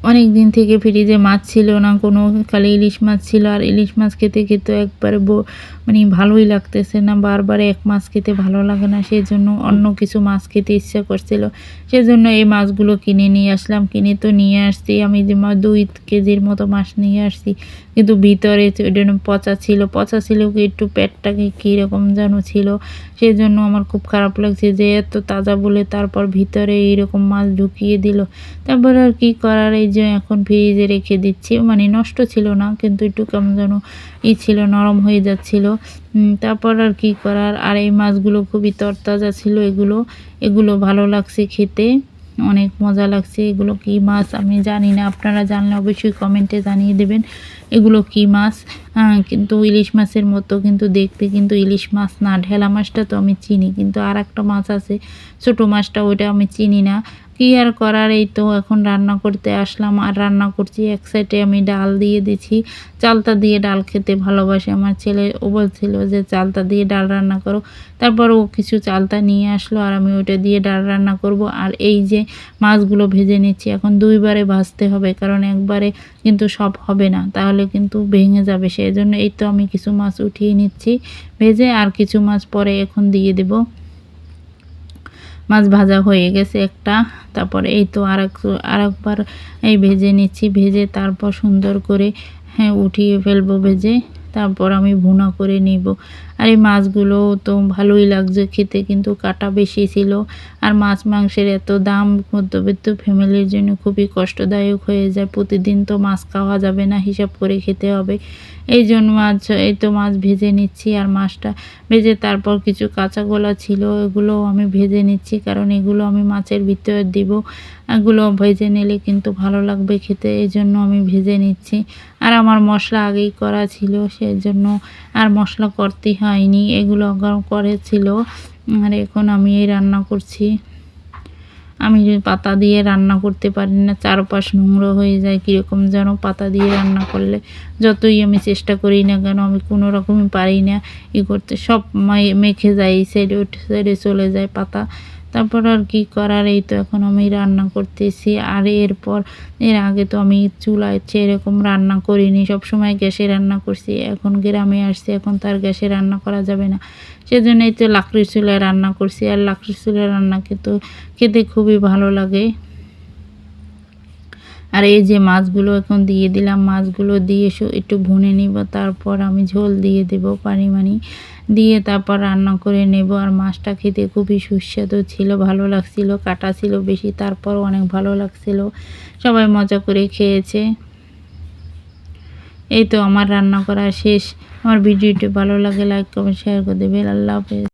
অনেক দিন থেকে ফ্রিজে মাছ ছিল না কোনো, খালি ইলিশ মাছ ছিল। আর ইলিশ মাছ খেতে খেতে একবারে মানে ভালোই লাগতেছে না, বারবার এক মাছ খেতে ভালো লাগে না, সেই জন্য অন্য কিছু মাছ খেতে ইচ্ছা করছিল। সেজন্য এই মাছগুলো কিনে নিয়ে আসলাম। কিনে তো নিয়ে আসছি আমি, যে 2 কেজির মতো মাছ নিয়ে আসছি, কিন্তু ভিতরে ওইটা পচা ছিল। পচা ছিল কি একটু পেটটাকে কীরকম যেন ছিল, সেই জন্য আমার খুব খারাপ লাগছে যে এত তাজা বলে তারপর ভিতরে এইরকম মাছ ঢুকিয়ে দিল। তারপর আর কি করার, এই যে এখন ফ্রিজে রেখে দিচ্ছি। মানে নষ্ট ছিল না, কিন্তু একটু কেমন যেন ছিল, নরম হয়ে যাচ্ছিল। তারপর আর কি করার। আর এই মাছগুলো খুবই তরতাজা ছিল। এগুলো ভালো লাগছে খেতে, অনেক মজা লাগছে। এগুলো কি মাছ আমি জানি না, আপনারা জানলে অবশ্যই কমেন্টে জানিয়ে দেবেন এগুলো কি মাছ। কিন্তু ইলিশ মাছের মতো কিন্তু দেখতে, কিন্তু ইলিশ মাছ না। ঢেলা মাছটা তো আমি চিনি, কিন্তু আর একটা মাছ আছে ছোটো মাছটা, ওইটা আমি চিনি না। কি আর করার, এই তো এখন রান্না করতে আসলাম আর রান্না করছি। এক সাইডে আমি ডাল দিয়ে দিচ্ছি, চালতা দিয়ে ডাল খেতে ভালোবাসে আমার ছেলে। ও বলছিল যে চালতা দিয়ে ডাল রান্না করো, তারপর ও কিছু চালতা নিয়ে আসলো আর আমি ওটা দিয়ে ডাল রান্না করব। আর এই যে মাছগুলো ভেজে নিচ্ছি, এখন 2বারে ভাজতে হবে, কারণ একবারে কিন্তু সব হবে না, তাহলে কিন্তু ভেঙে যাবে। সেই জন্য এই তো আমি কিছু মাছ উঠিয়ে নিচ্ছি ভেজে, আর কিছু মাছ পরে এখন দিয়ে দেব। মাছ ভাজা হয়ে গেছে একটা, তারপরে এই তো আরেকবার এই ভেজে নিচ্ছি। ভেজে তারপর সুন্দর করে উঠিয়ে ফেলবো ভেজে, তারপর আমি ভুনা করে নিব। আর এই মাছগুলো তো ভালোই লাগছে খেতে, কিন্তু কাটা বেশি ছিল। আর মাছ মাংসের এত দাম মধ্যবিত্ত ফ্যামিলির জন্য খুবই কষ্টদায়ক হয়ে যায়। প্রতিদিন তো মাছ খাওয়া যাবে না, হিসাব করে খেতে হবে। এই জন্য এই তো মাছ ভেজে নিচ্ছি। আর মাছটা ভেজে তারপর কিছু কাঁচা গোলা ছিল, এগুলো আমি ভেজে নিচ্ছি, কারণ এগুলো আমি মাছের ভিতরে দিব। এগুলো ভেজে নিলে কিন্তু ভালো লাগবে খেতে, এই জন্য আমি ভেজে নিচ্ছি। আর আমার মশলা আগেই করা ছিল, সেই জন্য আর মশলা করতে হয়নি, এগুলো করেছিল। আর এখন আমি এই রান্না করছি। আমি পাতা দিয়ে রান্না করতে পারি না, চারপাশ নোংরা হয়ে যায় কীরকম যেন পাতা দিয়ে রান্না করলে। যতই আমি চেষ্টা করি না কেন, আমি কোনো রকমই পারি না করতে, সব মেখে যায়, এই সাইডে ওই সাইডে চলে যায় পাতা। তারপর আর কি করার, এই তো এখন আমি রান্না করতেছি। আর এর আগে তো আমি চুলায় এরকম রান্না করিনি, সবসময় গ্যাসে রান্না করছি। এখন গ্রামে আসছি, এখন তার গ্যাসে রান্না করা যাবে না, সেজন্যই তো লাকড়ির চুলায় রান্না করছি। আর লাকড়ির চুলায় রান্না কিন্তু খেতে খুবই ভালো লাগে। আর এই যে মাছগুলো এখন দিয়ে দিলাম, মাছগুলো দিয়ে একটু ভুনে নিব, তারপর আমি ঝোল দিয়ে দেব পরিমাণে দিয়ে, তারপর রান্না করে নেব। আর মাছটা খেতে খুবই সুস্বাদু ছিল, ভালো লাগছিল। কাটা ছিল বেশি, তারপর অনেক ভালো লাগছিল, সবাই মজা করে খেয়েছে। এই তো আমার রান্না করা শেষ। আমার ভিডিওটি ভালো লাগে লাইক কমেন্ট শেয়ার করে দেবেন। আল্লাহ হাফেজ।